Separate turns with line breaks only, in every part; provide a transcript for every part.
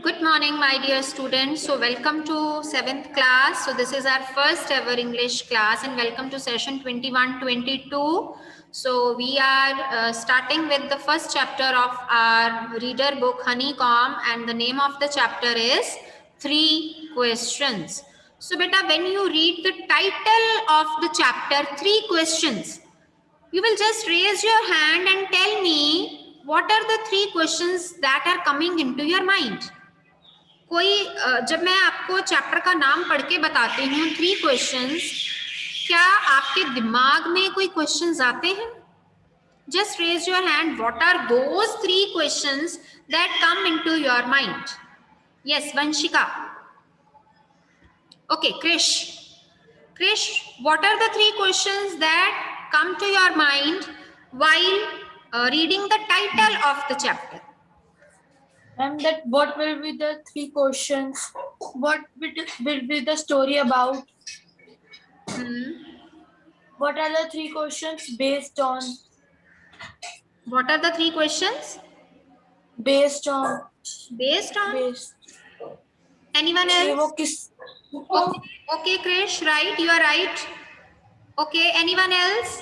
Good morning, my dear students. So welcome to 7th class. So this is our first ever English class and welcome to session 21-22. So we are starting with the first chapter of our reader book Honeycomb, and the name of the chapter is 3 Questions. So beta, when you read the title of the chapter 3 Questions, you will just raise your hand and tell me what are the 3 questions that are coming into your mind. कोई जब मैं आपको chapter का नाम पढ़ के बताती हूँ 3 क्वेश्चंस, क्या आपके दिमाग में कोई क्वेश्चंस आते हैं? Just raise your hand. What are those 3 questions that come into your mind? Yes, Vanshika. Okay, Krish. Krish, what are the 3 questions that come to your mind while reading the title of the chapter?
And that what will be the 3 questions? What will be the story about? What are the 3 questions based on?
What are the 3 questions?
Based on.
Based on?
Based.
Anyone else? Okay, Krish, right? You are right. Okay, anyone else?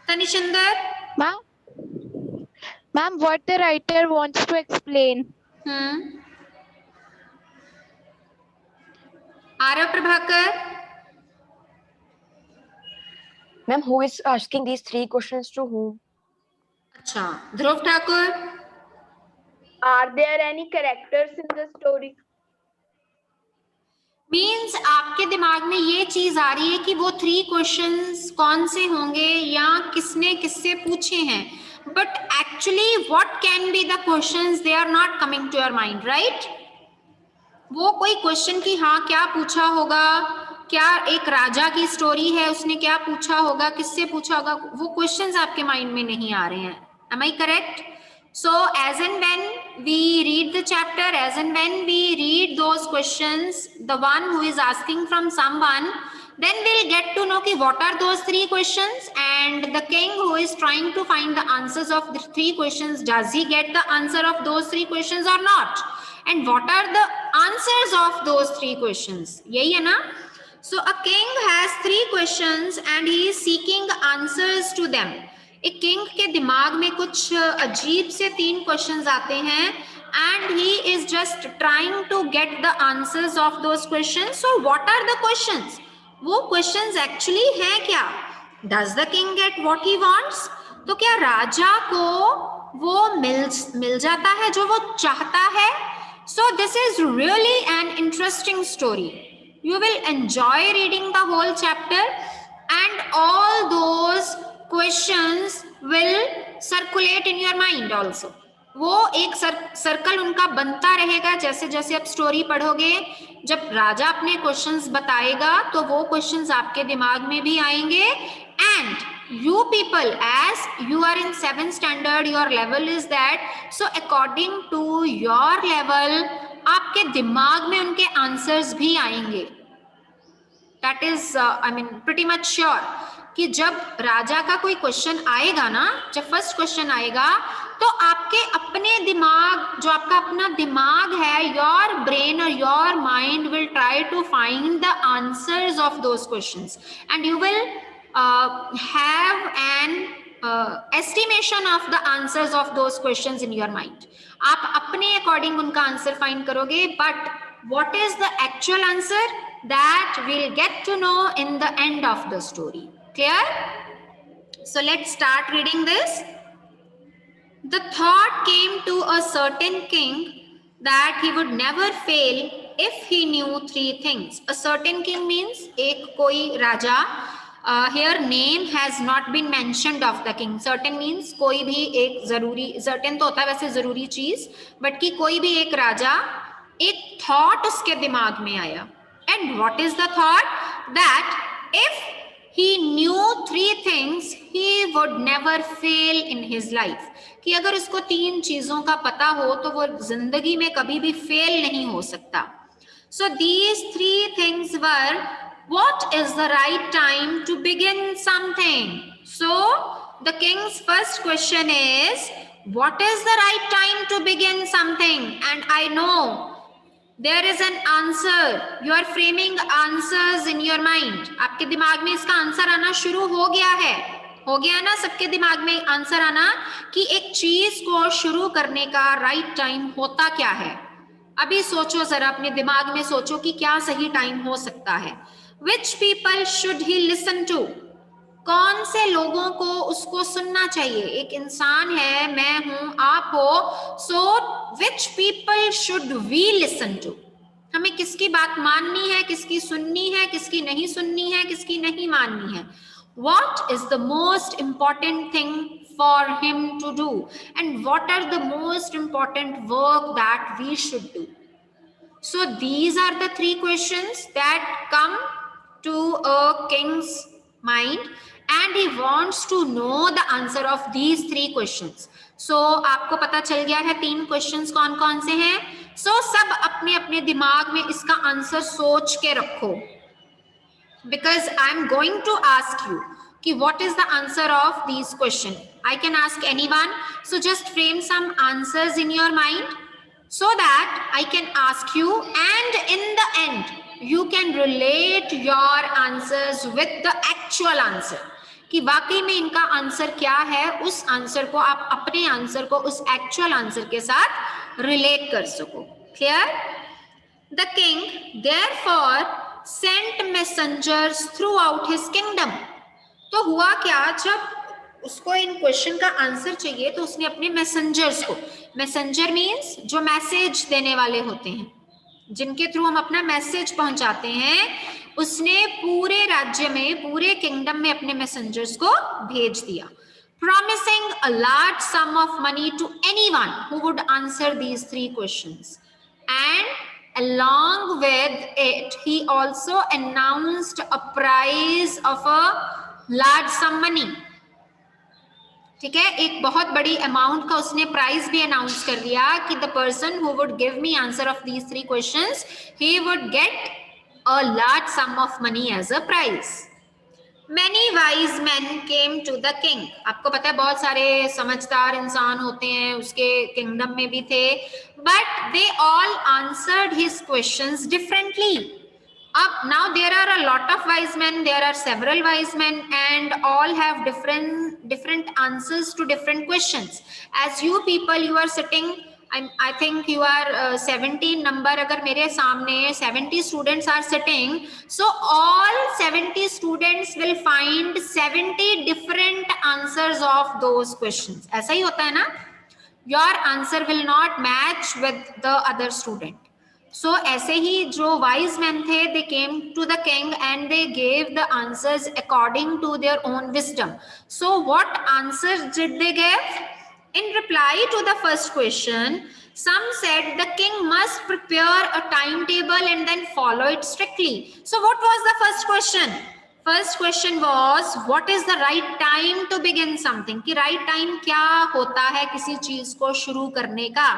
Tanishinder?
Ma'am, what the writer wants to explain.
Arav Prabhakar?
Ma'am, who is asking these 3 questions to whom?
Acha. Dhruv Thakur?
Are there any characters in the story?
Means आपके दिमाग में ये चीज आ रही है कि वो 3 questions कौन से होंगे या किसने किससे पूछे हैं, but actually what can be the questions, they are not coming to your mind, right? वो कोई क्वेश्चन की हाँ क्या पूछा होगा, क्या एक राजा की स्टोरी है, उसने क्या पूछा होगा, किससे पूछा होगा, वो क्वेश्चंस आपके माइंड में नहीं आ रहे हैं. Am I correct? So as and when we read the chapter, as and when we read those questions, the one who is asking from someone, then we'll get to know ki what are those 3 questions, and the king who is trying to find the answers of the 3 questions, does he get the answer of those 3 questions or not? And what are the answers of those 3 questions? Yahi hai na? So a king has 3 questions and he is seeking answers to them. एक king के दिमाग में कुछ अजीब से 3 questions आते हैं and he is just trying to get the answers of those questions. So what are the questions? वो क्वेश्चंस एक्चुअली हैं क्या? Does the king get what he wants? तो क्या राजा को वो मिल जाता है जो वो चाहता है? So this is really an interesting story. You will enjoy reading the whole chapter and all those questions will circulate in your mind also. वो एक सर्कल उनका बनता रहेगा जैसे जैसे आप स्टोरी पढ़ोगे. जब राजा अपने क्वेश्चंस बताएगा तो वो क्वेश्चंस आपके दिमाग में भी आएंगे. And you people, as you are in 7th standard, your level is that, so according to your level आपके दिमाग में उनके आंसर्स भी आएंगे. That is I mean pretty much sure कि जब राजा का कोई क्वेश्चन आएगा ना, जब फर्स्ट क्वेश्चन आएगा तो आपके अपने दिमाग, जो आपका अपना दिमाग है, योर ब्रेन और your mind will try to find the answers of those questions and you will have an estimation of the answers of those questions in your mind. आप अपने अकॉर्डिंग उनका आंसर फाइंड करोगे, but what is the actual answer that we'll get to know in the end of the story. Clear? So let's start reading this. The thought came to a certain king that he would never fail if he knew 3 things. A certain king means एक कोई राजा. Here name has not been mentioned of the king. Certain means कोई भी एक जरूरी, certain तो होता है वैसे जरूरी चीज, बट कि कोई भी एक राजा, एक थॉट उसके दिमाग में आया. And what is the thought? That if he knew 3 things he would never fail in his life. कि अगर उसको 3 चीजों का पता हो तो वो जिंदगी में कभी भी फेल नहीं हो सकता. So these 3 things were, what is the right time to begin something? So the king's first question is, what is the right time to begin something, and I know there is an answer. You are framing answers in your mind. आपके दिमाग में इसका answer आना शुरू हो गया है, हो गया ना सबके दिमाग में आंसर आना कि एक चीज को शुरू करने का राइट टाइम होता क्या है. अभी सोचो जरा, अपने दिमाग में सोचो कि क्या सही टाइम हो सकता है. Which people should he listen to? कौन से लोगों को उसको सुनना चाहिए. एक इंसान है, मैं हूं, आप हो. So which people should we listen to? हमें किसकी बात माननी है, किसकी सुननी है, किसकी नहीं सुननी है, किसकी नहीं माननी है. What is the most important thing for him to do, and what are the most important work that we should do? So these are the three questions that come to a king's mind, and he wants to know the answer of these three questions. So आपको पता चल गया है तीन questions कौन कौन से हैं. So सब अपने अपने दिमाग में इसका आंसर सोच के रखो, because I am going to ask you कि what is the answer of these questions. I can ask anyone, so just frame some answers in your mind so that I can ask you, and in the end you can relate your answers with the actual answer, कि वाकई में इनका answer क्या है. उस answer को आप अपने आंसर को उस एक्चुअल आंसर के साथ रिलेट कर सको. Clear? The king therefore sent messengers throughout his kingdom. तो हुआ क्या, जब उसको इन क्वेश्चन का आंसर चाहिए तो उसने अपने मैसेंजर्स को, मैसेंजर मीन्स जो मैसेज देने वाले होते हैं, जिनके थ्रू हम अपना मैसेज पहुंचाते हैं, उसने पूरे राज्य में, पूरे किंगडम में अपने मैसेंजर्स को भेज दिया. Promising a large sum of money to anyone who would answer these three questions. And along with it, he also announced a prize of a large sum money. ठीक है, एक बहुत बड़ी अमाउंट का उसने प्राइज भी अनाउंस कर दिया कि the person who would give me answer of these three questions, he would get a large sum of money as a prize. Many wise men came to the king. आपको पता है बहुत सारे समझदार इंसान होते हैं, उसके किंगडम में भी थे, but they all answered his questions differently. Now there are a lot of wise men, there are several wise men, and all have different answers to different questions. As you people, you are sitting, I think you are 17 number, अगर मेरे सामने 70 students are sitting, so all 70 students will find 70 different answers of those questions. ऐसा ही होता है ना? Your answer will not match with the other student. So ऐसे ही जो wise men थे, they came to the king and they gave the answers according to their own wisdom. So what answers did they give? In reply to the first question, some said the king must prepare a timetable and then follow it strictly. So what was the first question? First question was, what is the right time to begin something? कि right time क्या होता है किसी चीज को शुरू करने का?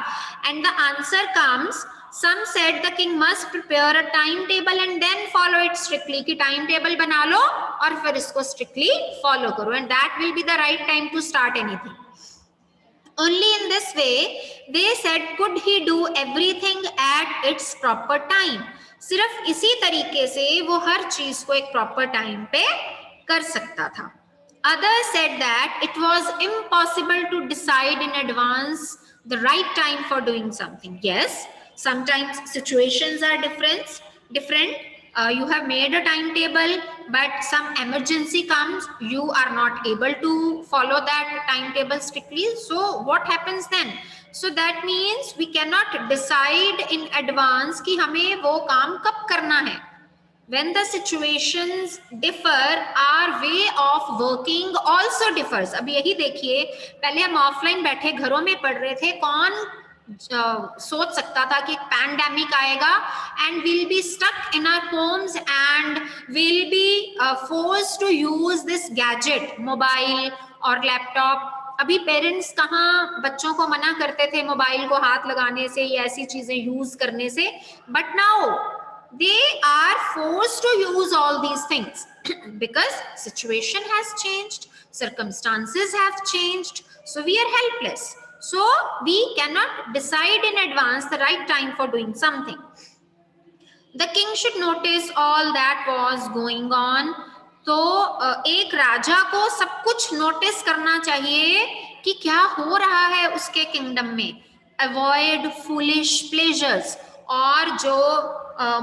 And the answer comes, some said the king must prepare a timetable and then follow it strictly. कि timetable बना लो और फिर इसको strictly follow करो, and that will be the right time to start anything. Only in this way, they said, could he do everything at its proper time? सिर्फ इसी तरीके से वो हर चीज को एक proper time पे कर सकता था. Others said that it was impossible to decide in advance the right time for doing something. Yes, sometimes situations are different. You have made a timetable, but some emergency comes, you are not able to follow that timetable strictly. So what happens then? So that means we cannot decide in advance कि हमें वो काम कब करना है. When the situations differ, our way of working also differs. अब यही देखिए, पहले हम ऑफलाइन बैठे घरों में पढ़ रहे थे, कौन सोच सकता था कि पैंडेमिक आएगा and we'll be stuck in our homes and we'll be forced to use this gadget, mobile और लैपटॉप. अभी पेरेंट्स कहाँ बच्चों को मना करते थे मोबाइल को हाथ लगाने से या ऐसी चीजें यूज करने से, but now they are forced to use all these things because situation has changed, circumstances have changed, so we are helpless. So we cannot decide in advance the right time for doing something. The king should notice all that was going on. तो एक राजा को सब कुछ notice करना चाहिए कि क्या हो रहा है उसके किंगडम में. Avoid foolish pleasures, और जो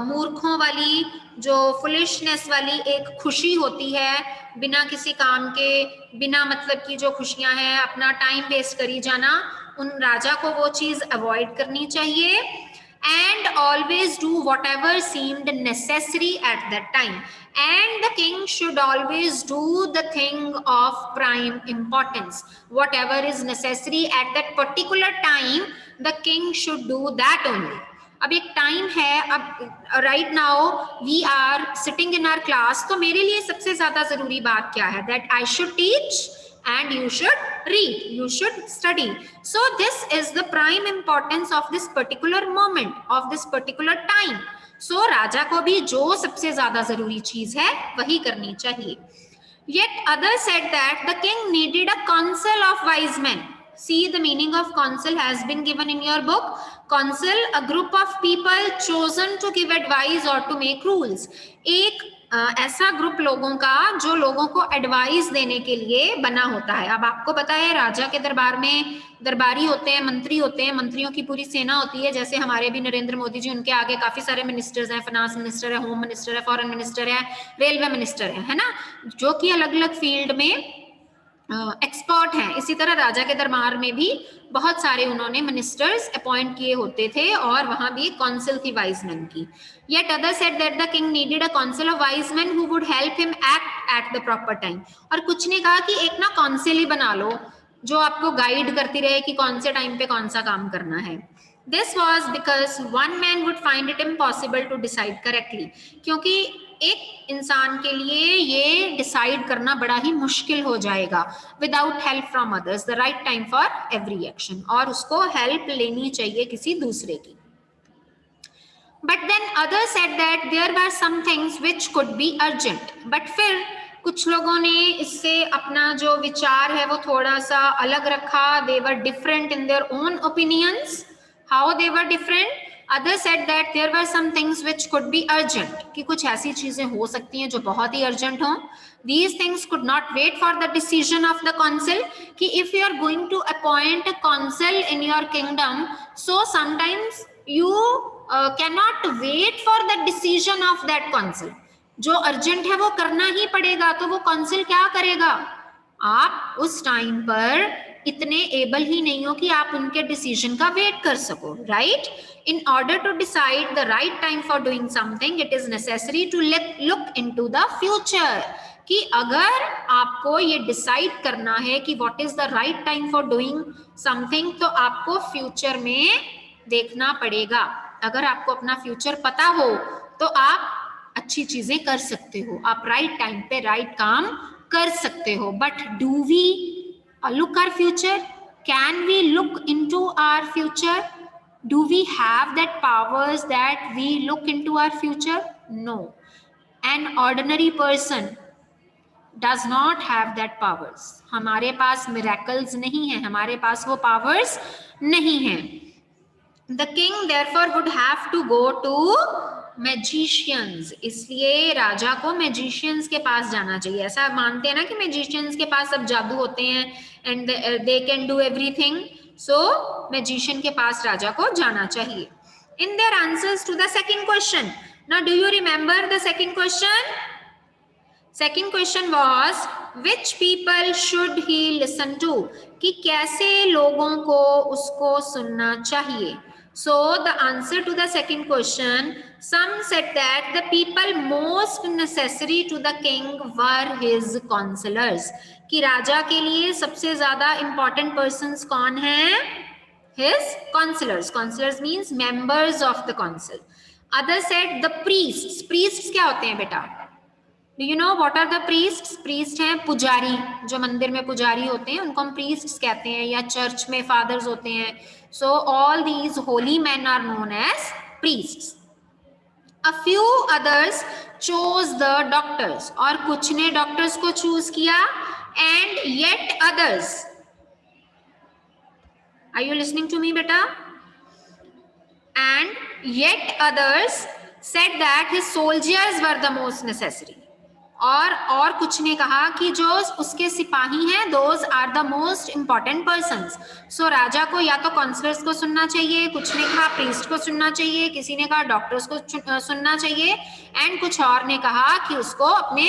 मूर्खों वाली, जो फुलिशनेस वाली एक खुशी होती है बिना किसी काम के, बिना मतलब की जो खुशियां हैं, अपना टाइम वेस्ट करी जाना, उन राजा को वो चीज अवॉइड करनी चाहिए. And always do whatever seemed necessary at that time. And the king should always do the thing of prime importance. Whatever is necessary at that particular time, the king should do that only. अब एक time है, अब right now we are sitting in our class, तो मेरे लिए सबसे ज्यादा जरूरी बात क्या है? That I should teach and you should read, you should study. So this is the prime importance of this particular moment, of this particular time. So राजा को भी जो सबसे ज्यादा जरूरी चीज है वही करनी चाहिए. Yet others said that the king needed a council of wise men. See, the meaning of council has been given in your book. Council, a group of people chosen to give advice or to make rules. एक ऐसा group लोगों का जो लोगों को advice देने के लिए बना होता है. अब आपको पता है राजा के दरबार में दरबारी होते हैं, मंत्री होते हैं, मंत्रियों की पूरी सेना होती है. जैसे हमारे भी नरेंद्र मोदी जी, उनके आगे काफी सारे मिनिस्टर्स हैं, फाइनेंस मिनिस्टर है, होम मिनिस्टर है, फॉरेन मिनिस्टर है, रेलवे मिनिस्टर है ना, जो कि अलग अलग फील्ड में एक्सपर्ट हैं. इसी तरह राजा के दरबार में भी बहुत सारे उन्होंने मिनिस्टर्स अपॉइंट किए होते थे, और वहां भी एक काउंसिल थी वाइज मैन की. Yet others said that the king needed a council of wise men who would help him act at the proper time. और कुछ ने कहा कि एक ना काउंसिल ही बना लो जो आपको गाइड करती रहे कि कौन से टाइम पे कौन सा काम करना है. This was because one man would find it impossible to decide correctly. क्योंकि एक इंसान के लिए ये डिसाइड करना बड़ा ही मुश्किल हो जाएगा without help from others. The right time for every action, और उसको हेल्प लेनी चाहिए किसी दूसरे की. But then others said that there were some things which could be urgent. But फिर कुछ लोगों ने इससे अपना जो विचार है वो थोड़ा सा अलग रखा. They were different in their own opinions. How they were different? Others said that there were some things which could be urgent. कि कुछ ऐसी चीजें हो सकती हैं जो बहुत ही urgent हों. These things could not wait for the decision of the council. कि if you are going to appoint a council in your kingdom, so sometimes you cannot wait for the decision of that council. जो urgent है वो करना ही पड़ेगा. तो वो council क्या करेगा? आप उस टाइम पर इतने एबल ही नहीं हो कि आप उनके डिसीजन का वेट कर सको, right? In order to decide the right time for doing something, it is necessary to look into the future. कि अगर आपको ये डिसाइड करना है कि what is the right time for doing something, तो आपको फ्यूचर में देखना पड़ेगा. अगर आपको अपना फ्यूचर पता हो तो आप अच्छी चीजें कर सकते हो, आप राइट टाइम पे राइट काम कर सकते हो. But do we look our future? Can we look into our future? Do we have that powers that we look into our future? No. An ordinary person does not have that powers. हमारे पास miracles नहीं है, हमारे पास वो powers नहीं है. The king therefore would have to go to magicians. इसलिए राजा को magicians के पास जाना चाहिए. ऐसा मानते हैं ना कि magicians के पास सब जादू होते हैं and they can do everything. So magician के पास राजा को जाना चाहिए. In their answers to the second question. Now do you remember the second question? Second question was which people should he listen to? कि कैसे लोगों को उसको सुनना चाहिए. So the answer to the second question, some said that the people most necessary to the king were his counselors. कि राजा के लिए सबसे ज्यादा important persons कौन हैं? His counselors. Counselors means members of the council. Others said the priests. Priests क्या होते हैं बेटा? Do you know what are the priests? Priest हैं पुजारी, जो मंदिर में पुजारी होते हैं उनको हम priests कहते हैं, या चर्च में fathers होते हैं. So all these holy men are known as priests. A few others chose the doctors. और कुछ ने doctors को choose किया. And yet others Are you listening to me, beta? And yet others said that his soldiers were the most necessary. और कुछ ने कहा कि जो उसके सिपाही हैं those are the most important persons. So राजा को या तो काउंसलर्स को सुनना चाहिए, कुछ ने कहा प्रीस्ट को सुनना चाहिए, किसी ने कहा डॉक्टर्स को सुनना चाहिए, एंड कुछ और ने कहा कि उसको अपने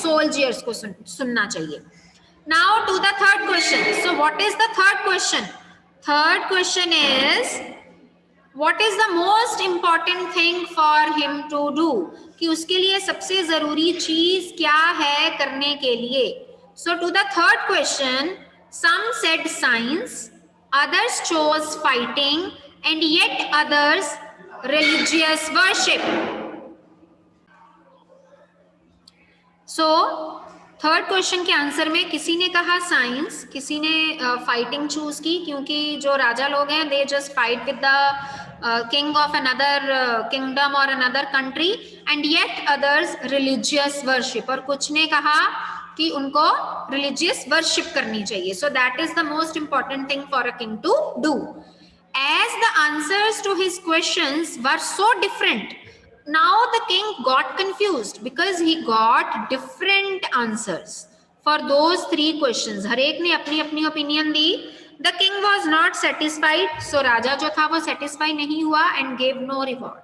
सोल्जर्स को सुनना चाहिए. Now to the third question. So what is the third question? Third question is, what is the most important thing for him to do? कि उसके लिए सबसे जरूरी चीज क्या है करने के लिए. So to the third question, some said science, others chose fighting, and yet others religious worship. So third question के आंसर में किसी ने कहा साइंस, किसी ने फाइटिंग चूज की, क्योंकि जो राजा लोग हैं they just fight with the king of another kingdom और another country, and yet others religious worship, और कुछ ने कहा कि उनको रिलीजियस वर्शिप करनी चाहिए. So that is the most important thing for a king to do. As the answers to his questions were so different, now the king got confused because he got different answers for those three questions. हर एक ने अपनी अपनी opinion the. The king was not satisfied, so राजा जो था वो satisfy नहीं हुआ and gave no reward.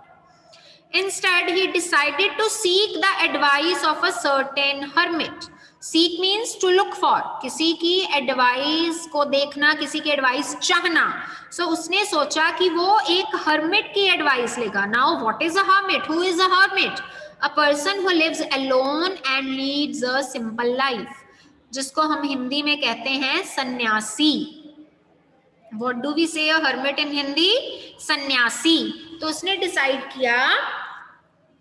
Instead, he decided to seek the advice of a certain hermit. Seek means to look for, किसी की एडवाइस को देखना, किसी की एडवाइस चाहना. So उसने सोचा कि वो एक hermit की एडवाइस लेगा. Now what is a hermit? Who is a hermit? A person who lives alone and leads a simple life, जिसको हम हिंदी में कहते हैं सन्यासी. What do we say a hermit in Hindi? सन्यासी. तो उसने डिसाइड किया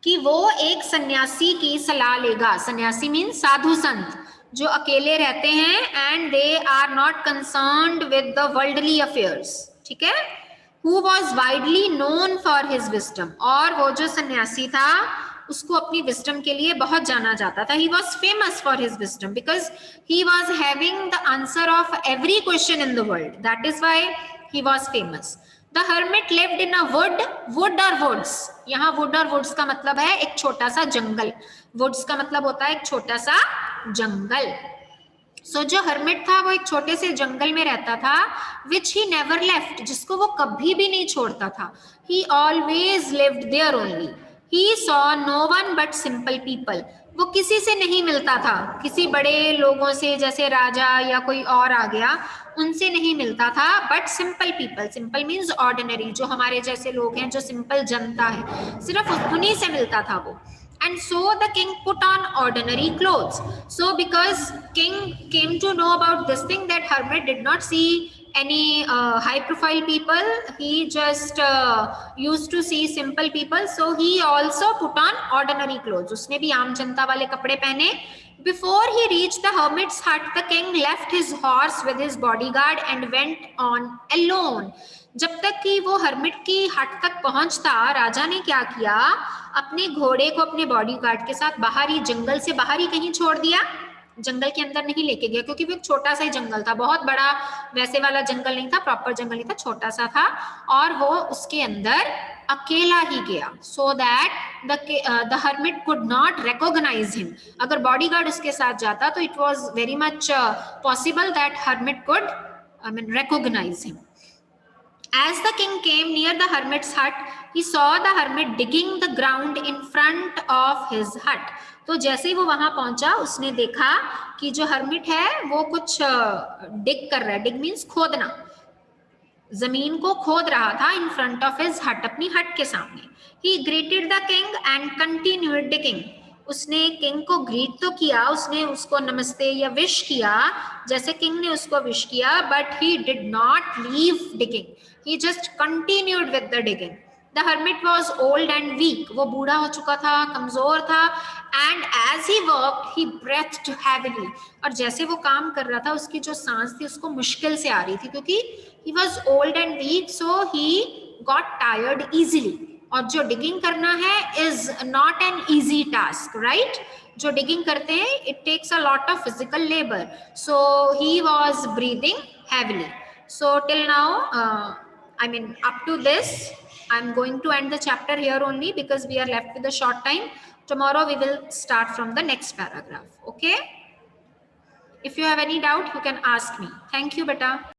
कि वो एक सन्यासी की सलाह लेगा. सन्यासी मीन साधु संत, जो अकेले रहते हैं and they are not concerned with the worldly affairs. ठीक है. Who was widely known for his wisdom, और वो जो सन्यासी था उसको अपनी विजडम के लिए बहुत जाना जाता था. He was famous for his wisdom because he was having the answer of every question in the world. That is why he was famous. The hermit lived in a wood. Wood or woods? यहाँ wood और woods का मतलब है एक छोटा सा जंगल. Woods का मतलब होता है एक छोटा सा जंगल. So जो hermit था वो एक छोटे से जंगल में रहता था, which he never left, जिसको वो कभी भी नहीं छोड़ता था. He always lived there only. He saw no one but simple people. वो किसी से नहीं मिलता था, किसी बड़े लोगों से जैसे राजा या कोई और आ गया उनसे नहीं मिलता था, but simple people. Simple means ordinary, जो हमारे जैसे लोग हैं, जो सिंपल जनता है, सिर्फ उन्हीं से मिलता था वो. And so the king put on ordinary clothes. So because king came to know about this thing that hermit did not see any high profile people, he just used to see simple people, so he also put on ordinary clothes. उसने भी आम जनता वाले कपड़े पहने. Before he reached the hermit's hut, the king left his horse with his bodyguard and went on alone. जब तक कि वो हर्मिट की हट तक पहुंचता, राजा ने क्या किया, अपने घोड़े को अपने बॉडीगार्ड के साथ बाहर ही, जंगल से बाहर ही कहीं छोड़ दिया. जंगल के अंदर नहीं लेके गया, क्योंकि वो एक छोटा सा ही जंगल था, बहुत बड़ा वैसे वाला जंगल नहीं था, प्रॉपर जंगल नहीं था, छोटा सा था, और वो उसके अंदर अकेला ही गया. So that the hermit could not recognise him. अगर बॉडीगार्ड उसके साथ जाता तो it was very much possible that hermit could recognise him. As the king came near the hermit's hut, he saw the hermit digging the ground in front of his hut. तो जैसे ही वो वहां पहुंचा, उसने देखा कि जो हर्मिट है वो कुछ डिग कर रहा है. डिग मीन्स खोदना, जमीन को खोद रहा था. इन फ्रंट ऑफ हिज हट, अपनी हट के सामने. He greeted the king and continued digging. उसने किंग को ग्रीट तो किया, उसने उसको नमस्ते या विश किया जैसे किंग ने उसको विश किया, but he did not leave digging. He just continued with the digging. The hermit was old and weak. वो बूढ़ा हो चुका था, कमजोर था. And as he worked he breathed heavily. और जैसे वो काम कर रहा था, उसकी जो सांस थी उसको मुश्किल से आ रही थी, क्योंकि he was old and weak, so he got tired easily. और जो डिगिंग करना है is not an easy task, right. जो डिगिंग करते हैं it takes a lot of physical labour. So he was breathing heavily. So till now, I mean, up to this, I'm going to end the chapter here only because we are left with a short time. Tomorrow we will start from the next paragraph. Okay? If you have any doubt, you can ask me. Thank you, beta.